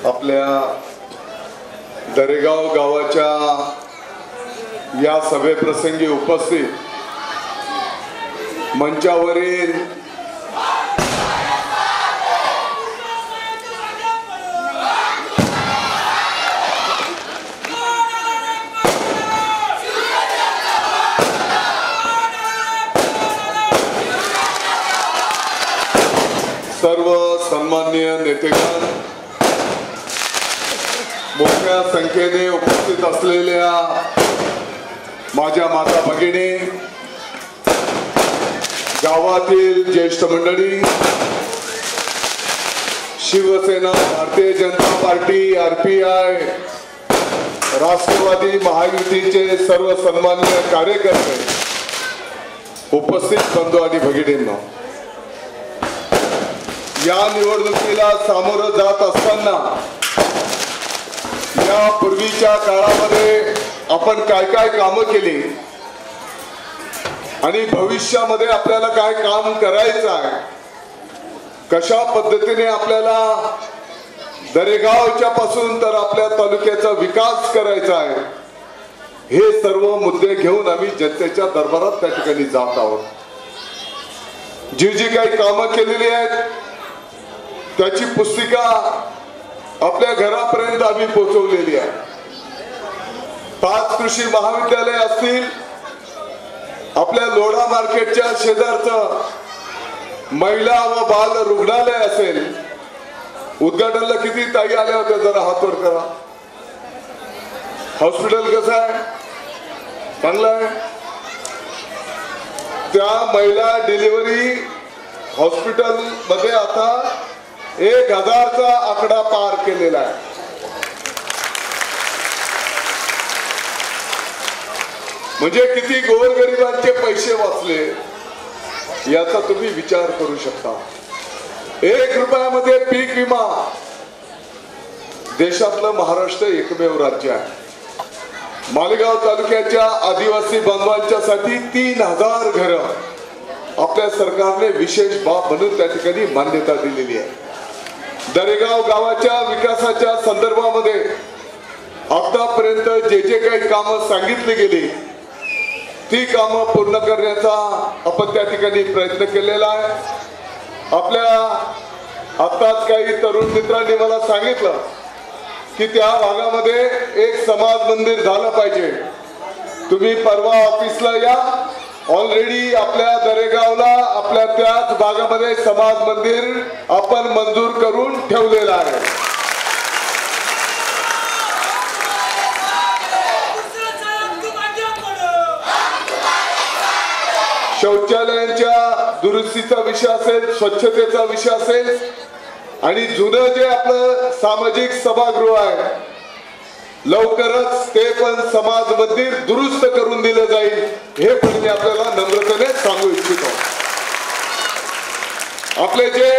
आपल्या दरेगाव गावाच्या या सभेप्रसंगी उपस्थित मंचावरील सर्व सन्माननीय नेतेगण, मोठ्या संख्येने उपस्थित असलेल्या माझ्या माता भगिनी, गावातील ज्येष्ठ मंडळी, शिवसेना, भारतीय जनता पार्टी, आरपीआय, राष्ट्रवादी महायुतीचे सर्व सन्माननीय कार्यकर्ते, उपस्थित बंधू आणि भगिनींनो, या निवडणुकीला सामोरं जात असताना या पूर्वीच्या काळामध्ये आपण काय काय कामं केली आणि भविष्यामध्ये आपल्याला काय काम करायचं आहे, कशा पद्धतीने आपल्याला दरेगावच्या पासून तर आपल्या तालुक्याचा विकास करायचा आहे, हे सर्व मुद्दे घेऊन आम्ही जनतेच्या दरबारात त्या ठिकाणी जात आहोत. जी काही कामं केलेली आहेत त्याची पुस्तिका आपल्या घरापर्यंत आम्ही पोहोचवलेली आहे. 5 कृषी महाविद्यालय असतील, आपल्या लोढा मार्केटच्या शेजारचं महिला व बाल रुग्णालय असेल, उद्घाटनाला किती ताई आल्या होत्या, जरा हात वर करा. हॉस्पिटल कसं आहे, चांगलं आहे. त्या महिला डिलिव्हरी हॉस्पिटल मध्ये आता 1000चा आकडा पार केलेला आहे. म्हणजे किती गोरगरिबांचे पैसे वाचले याचा तुम्ही विचार करू शकता. 1 रुपयामध्ये पीक विमा, देशातलं महाराष्ट्र एकमेव राज्य आहे. मालेगाव तालुक्याच्या आदिवासी बांधवांच्यासाठी 3000 घरं आपल्या सरकारने विशेष बाब म्हणून त्या ठिकाणी मान्यता दिलेली आहे. दरेगाव गावाच्या विकासाच्या संदर्भामध्ये आतापर्यंत जे काही कामं सांगितली गेली ती कामं पूर्ण करण्याचा आपण त्या ठिकाणी प्रयत्न केलेला आहे. आपल्या आताच काही तरुण मित्रांनी मला सांगितलं की त्या भागामध्ये एक समाज मंदिर झालं पाहिजे. तुम्ही परवा ऑफिसला या, ऑलरेडी आपल्या दरेगावला आपल्या त्याच भागामध्ये समाज मंदिर आपण मंजूर करून ठेवलेलं आहे. शौचालयांच्या दुरुस्तीचा विषय असेल, स्वच्छतेचा विषय असेल आणि जुनं जे आपलं सामाजिक सभागृह आहे लवकरच ते पण समाज मंदिर दुरुस्त करून दिलं जाईल, हे पण मी आपल्याला नम्रतेने सांगू इच्छितो. आपले जे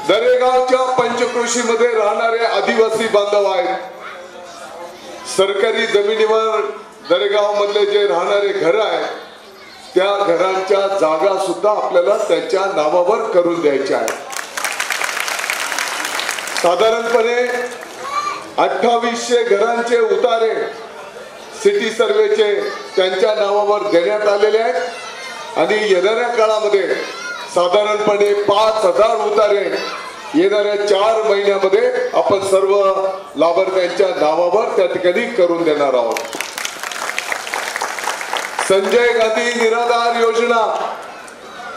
दरेगावच्या पंचक्रोशीमध्ये राहणारे आदिवासी बांधव आहेत, सरकारी जमिनीवर दरेगाव मधले जे राहणारे घर आहेत त्या घरांच्या जागा सुद्धा आपल्याला त्यांच्या नावावर करून द्यायच्या आहेत. साधारणपणे 2800 घरांचे उतारे सिटी सर्वेचे त्यांच्या नावावर देण्यात आलेले आहेत आणि येणाऱ्या काळामध्ये साधारणपणे 5000 उतारे येणाऱ्या 4 महिन्यामध्ये आपण सर्व लाभार्थ्यांच्या नावावर त्या ठिकाणी करून देणार आहोत. संजय गांधी निराधार योजना,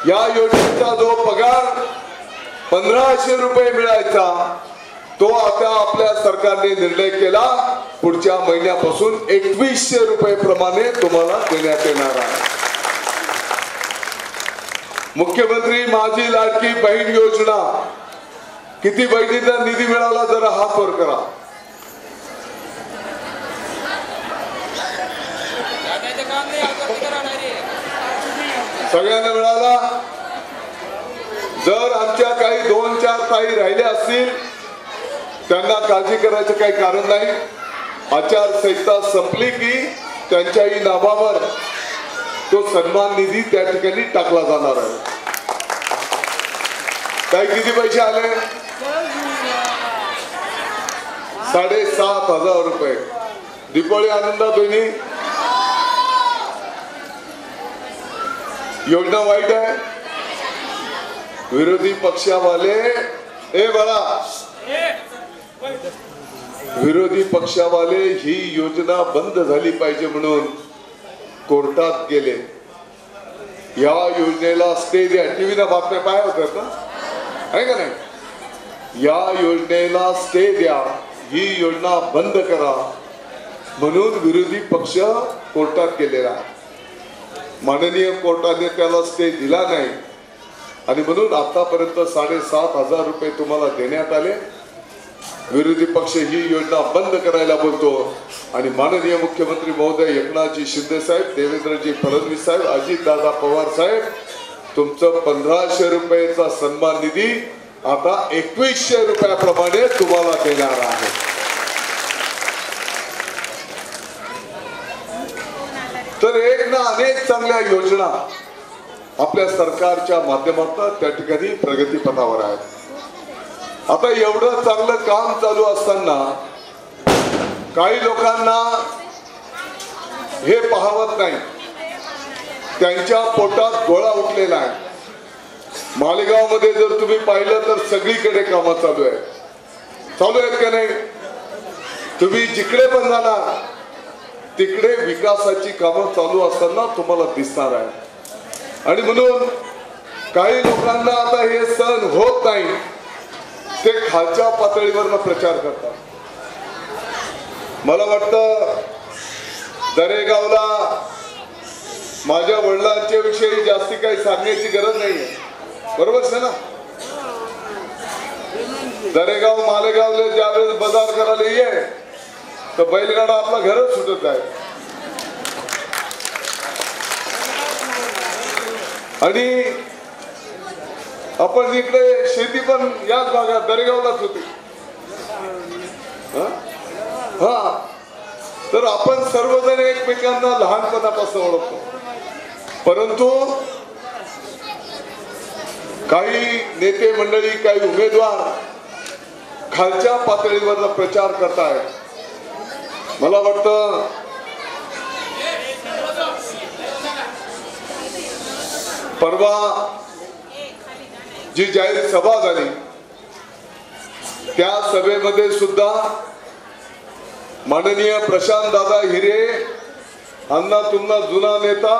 या योजनेचा जो पगार 1500 रुपये मिळायचा तो आता आपल्या सरकारने निर्णय केला, पुढच्या महिन्यापासून 2100 रुपये प्रमाणे तुम्हाला देण्यात येणार आहे. मुख्यमंत्री माझी लाडकी बहीण योजना, किती बहिणींना निधी मिळाला जरा हात वर करा. सगळ्यांना मिळाला. जर आमच्या काही 2-4 ताई राहिल्या असतील त्यांना काळजी करायचं काही कारण नाही. आचारसंहिता संपली की त्यांच्याही नावावर तो सन्मान निधी त्या ठिकाणी टाकला जाणार आहे. काही किती पैसे आले? 7,500 रुपये. दीपावली आनंदात होईनी. योजना वाईट आहे. विरोधी पक्षावाले विरोधी पक्षावाले ही योजना बंद झाली पाहिजे म्हणून कोर्टात गेले. या योजनेला स्टे द्या. टीव्हीला बातम्या पाया होत्यात ना, आहे का नाही? या योजनेला स्टे द्या, ही योजना बंद करा म्हणून विरोधी पक्ष कोर्टात गेलेला आहे. माननीय कोर्टाने त्याला स्टे दिला नाही आणि म्हणून आतापर्यंत 7,500 रुपये तुम्हाला देण्यात आले. विरोधी पक्ष ही योजना बंद करायला बोलतो आणि माननीय मुख्यमंत्री महोदय एकनाथजी शिंदे साहेब, देवेंद्रजी फडणवीस साहेब, अजितदादा पवार साहेब, तुमचं 1,500 रुपयाचा सन्मान निधी आता 2,100 रुपयाप्रमाणे तुम्हाला देणार आहे. तर एक ना अनेक चांगल्या योजना आपल्या सरकारच्या माध्यमातून त्या ठिकाणी प्रगतीपथावर आहेत. आता एवढं चांगलं काम चालू असताना काही लोकांना हे पाहवत नाही. त्यांच्या पोटात गोळा उठलेला आहे. मालेगाव मध्ये जर तुम्ही पाहिलं तर सगळीकडे कामं चालू आहेत का नाही? तुम्ही जिकडे पण जाणार तिकडे विकासाची कामं चालू असताना तुम्हाला दिसणार आहे. आणि म्हणून काही लोकांना आता हे सहन होत नाही. ते खालच्या पातळीवर प्रचार करतात. मला वाटतं दरेगावला माझ्या वडिलांच्या विषयी जास्ती काही सांगण्याची गरज नाहीये, बरोबर आहे ना? दरेगाव मालेगावला ज्यावेळेस बाजार करायला ये तर बैलगाडा आपला घरच सुटत आहे. आणि आपण इकडे शेती पण याच भागात दरेगावलाच होती. तर आपण सर्वजण एकमेकांना लहानपणापासून ओळखतो. परंतु काही नेते मंडळी, काही उमेदवार खालच्या पातळीवर प्रचार करतायत. मला वाटतं परवा जी जाहीर सभा झाली त्या सभेमध्ये सुद्धा माननीय प्रशांत दादा हिरे अण्णा तुमना जुना नेता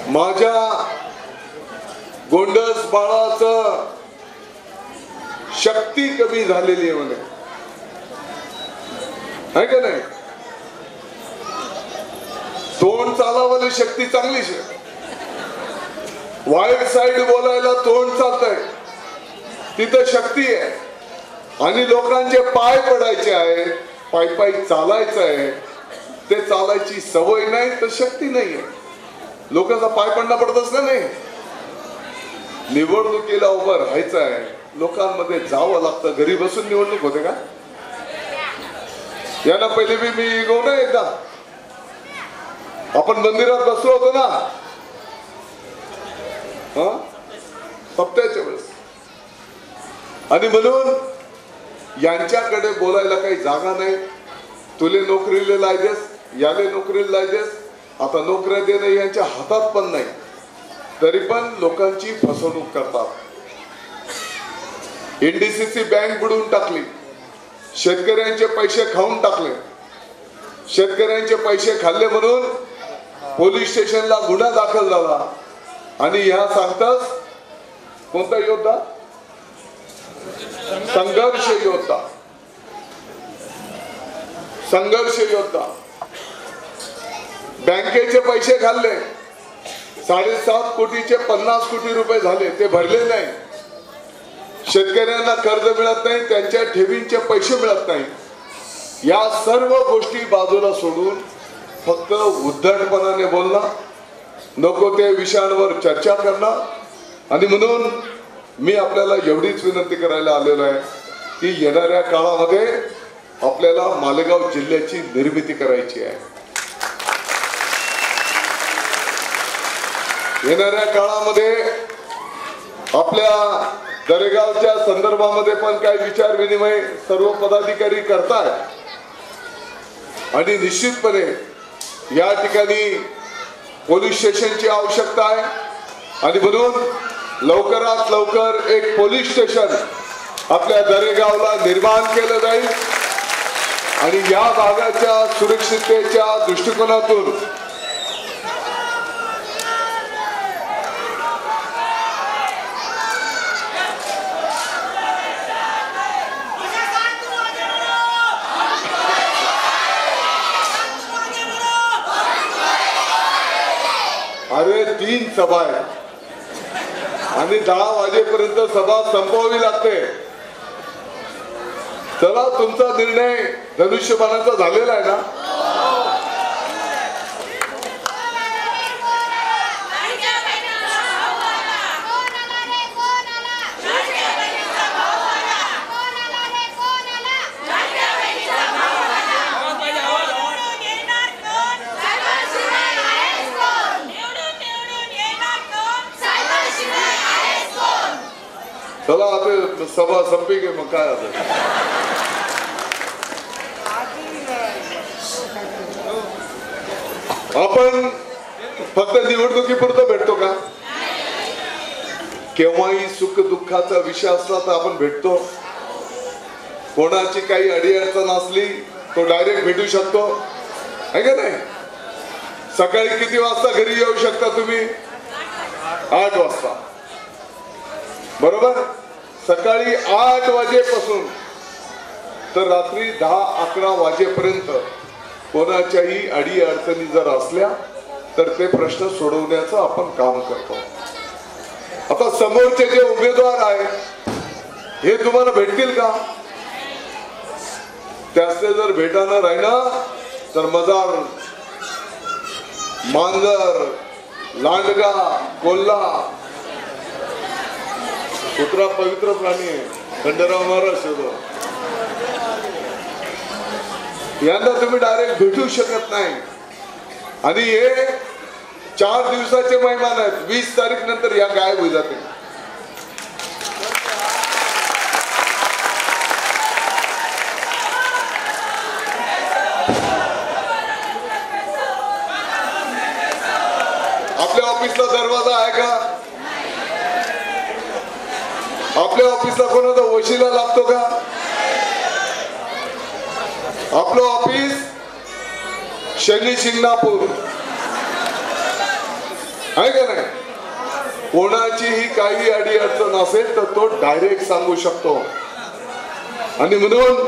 माझ्या गोंडस बाळाचं शक्ती कमी झालेली आहे म्हणे, आहे का नाही? तोंड चालावाली शक्ती चांगलीच आहे. वाईट साईड बोलायला तोंड चालतंय तिथं शक्ती आहे. आणि लोकांचे पाय पडायचे आहे, पाय पाय चालायचं आहे. ते चालायची सवय नाही तर शक्ती नाही आहे. लोकांचा पाय पडणं पडतच का नाही? निवडणुकीला उभं राहायचं आहे, लोकांमध्ये जावं लागतं. घरी बसून निवडणूक होते का? यांना पहिले मी गो ना एकदा आपण मंदिरात बसलो होतो ना सप्त्याच्या वेळेस. आणि म्हणून यांच्याकडे बोलायला काही जागा नाही. तुले नोकरीला लायदेस, याले नोकरीला लायदेस. आता नोकऱ्या देणं यांच्या हातात पण नाही, तरी पण लोकांची फसवणूक करतात. एनडीसीसी बँक बुडवून टाकली, शेतकऱ्यांचे पैसे खाऊन टाकले. शेतकऱ्यांचे पैसे खाल्ले म्हणून पोलीस स्टेशनला गुन्हा दाखल झाला. आणि ह्या सांगताच कोणता योद्धा? संघर्ष योद्धा. संघर्ष योद्धा बँकेचे पैसे खाल्ले. 7.5 कोटीचे 50 कोटी रुपये झाले, ते भरले नाही. शेतकऱ्यांना कर्ज मिळत नाही, त्यांच्या ठेवींचे पैसे मिळत नाही. या सर्व गोष्टी बाजूला सोडून फक्त उद्धटपणाने बोलणं, नको ते विषयांवर चर्चा करणं. आणि म्हणून मी आपल्याला एवढीच विनंती करायला आलेलो आहे की येणाऱ्या काळामध्ये आपल्याला मालेगाव जिल्ह्याची निर्मिती करायची आहे. येणाऱ्या काळामध्ये आपल्या दरेगावच्या संदर्भामध्ये पण काही विचार विनिमय सर्व पदाधिकारी करतायत आणि निश्चितपणे या ठिकाणी पोलीस स्टेशनची आवश्यकता आहे आणि म्हणून लवकरात लवकर एक पोलीस स्टेशन आपल्या दरेगावला निर्माण केलं जाईल आणि या भागाच्या सुरक्षिततेच्या दृष्टिकोनातून अरे 3 सभा आहे आणि 10 वाजेपर्यंत सभा संपवावी लागते. चला तुमचा निर्णय धनुष्यबाणाचा झालेला आहे ना. चला आता सभा संपी गे मग काय आता. आपण फक्त निवडणुकीपुरतं भेटतो का? केव्हाही सुख दुःखाचा विषय असला तर आपण भेटतो. कोणाची काही अडीअडचण असली तो डायरेक्ट भेटू शकतो आहे का नाही. सकाळी किती वाजता घरी येऊ शकता तुम्ही? 8 वाजता बरोबर. सकाळी 8 वाजेपासून तर रात्री 10-11 वाजेपर्यंत कोणाच्याही अडी अडचणी जर असल्या तर ते प्रश्न सोडवण्याचं आपण काम करतो. आता समोरचे जे उमेदवार आहेत हे तुम्हाला भेटतील का? त्याचे जर भेटायला राहिलं तर मजार, मांजर, लांडगा, कोल्हा, कुत्रा पवित्र प्राणी आहे. खंडराव महाराज शोधो यांना तुम्ही डायरेक्ट भेटू शकत नाही आणि हे 4 दिवसाचे मेहमान आहेत. 20 तारीख नंतर या गायब होई जाते. आपल्या ऑफिसला दरवाजा आहे का? आपल्या ऑफिसला कोणाचा वशिला लागतो का? आपलं ऑफिस शनी शिंगणापूर आहे का नाही. कोणाचीही काही अडी अडचण असेल तर तो डायरेक्ट सांगू शकतो आणि म्हणून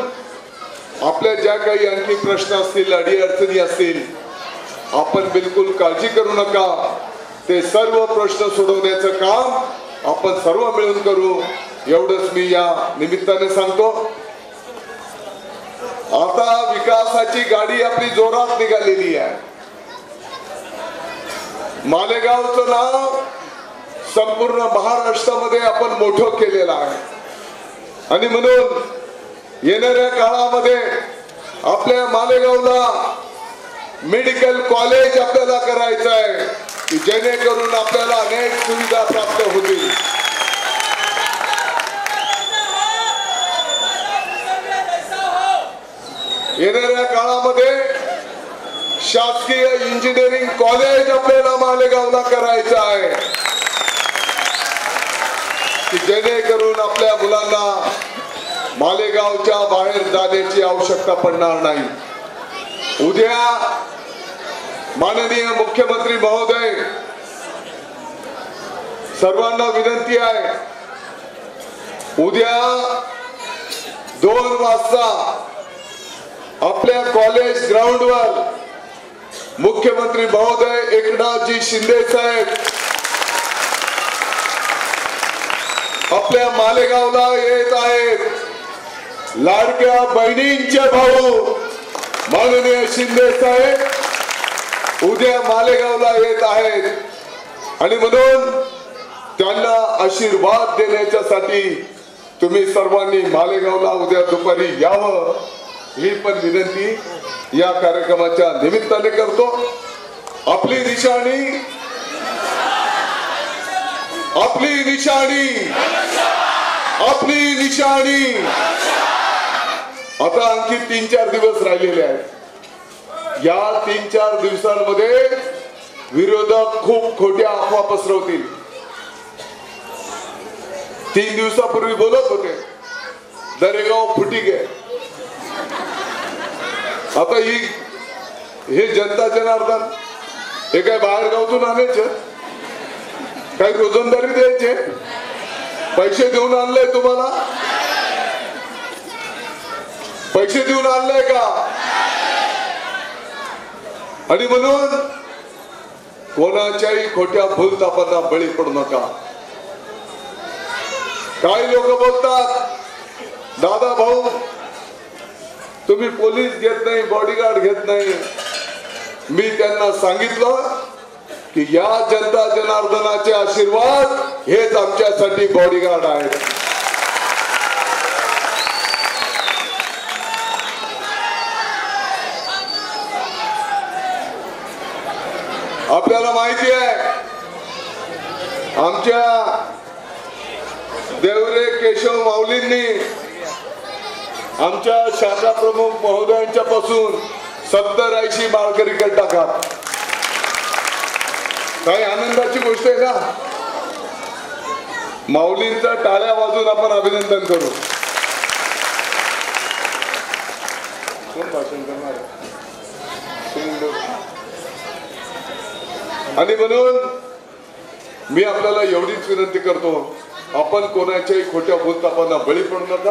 आपल्या ज्या काही आणखी प्रश्न असतील, अडी अडचणी असतील, आपण बिलकुल काळजी करू नका. ते सर्व प्रश्न सोडवण्याचं काम आपण सर्व मिळून करू एवढंच मी या निमित्ताने सांगतो. आता विकासाची गाडी आपली जोरात निघालेली आहे. मालेगावचं नाव संपूर्ण महाराष्ट्रामध्ये आपण मोठं केलेलं आहे आणि म्हणून येणाऱ्या काळामध्ये आपल्या मालेगावला मेडिकल कॉलेज आपल्याला करायचं आहे की जेणेकरून आपल्याला अनेक सुविधा प्राप्त होतील. येणाऱ्या काळामध्ये शासकीय इंजिनिअरिंग कॉलेज आपल्याला मालेगावला करायचं आहे की जेणेकरून आपल्या मुलांना मालेगावच्या बाहेर जाण्याची आवश्यकता पडणार नाही. उद्या माननीय मुख्यमंत्री महोदय सर्वांना विनंती आहे, उद्या 2 वाजता आपल्या कॉलेज ग्राउंडवर मुख्यमंत्री महोदय एकनाथजी शिंदे साहेब आपल्या मालेगावला येत आहेत. लाडक्या बहिणींचे भाऊ माननीय शिंदे साहेब उद्या मालेगावला येत आहेत आणि म्हणून त्यांना आशीर्वाद देण्याच्यासाठी तुम्ही सर्वांनी मालेगावला उद्या दुपारी यावं ही पण विनंती या कार्यक्रमाच्या निमित्ताने करतो. आपली निशाणी आपली निशाणी, आपली निशाणी. आता आणखी 3-4 दिवस राहिलेले आहेत. या 3-4 दिवसांमध्ये विरोधक खूप खोट्या अफवा पसरवतील. 3 दिवसापूर्वी बोलत होते दरेगाव फुटी गे. आता हे जनता जनार्दन हे काय बाहेर गावतून आणायचे, काही रोजंदारी द्यायचे, पैसे देऊन आणलंय तुम्हाला, पैसे देऊन आणलंय का? आणि म्हणून कोणाच्याही खोट्या भूलथापांना बळी पडू नका. काही लोक बोलतात दादा भाऊ तुम्ही पोलीस घेत नाही, बॉडीगार्ड घेत नाही. मी त्यांना सांगितलं की या जनता जनार्दनाचे आशीर्वाद हेच आमच्यासाठी बॉडीगार्ड आहेत. आपल्याला माहिती आहे आमच्या देवरे केशव माऊलींनी आमच्या शाखा प्रमुख महोदयांच्या पासून 70-80 माळकरी टाका. काही आनंदाची गोष्ट आहे ना. माऊलींचं टाळ्या वाजून आपण अभिनंदन करू. कोण भाषण करणार? आणि म्हणून मी आपल्याला एवढीच विनंती करतो, आपण कोणाच्याही खोट्या भूलथापांना बळी पडू नका.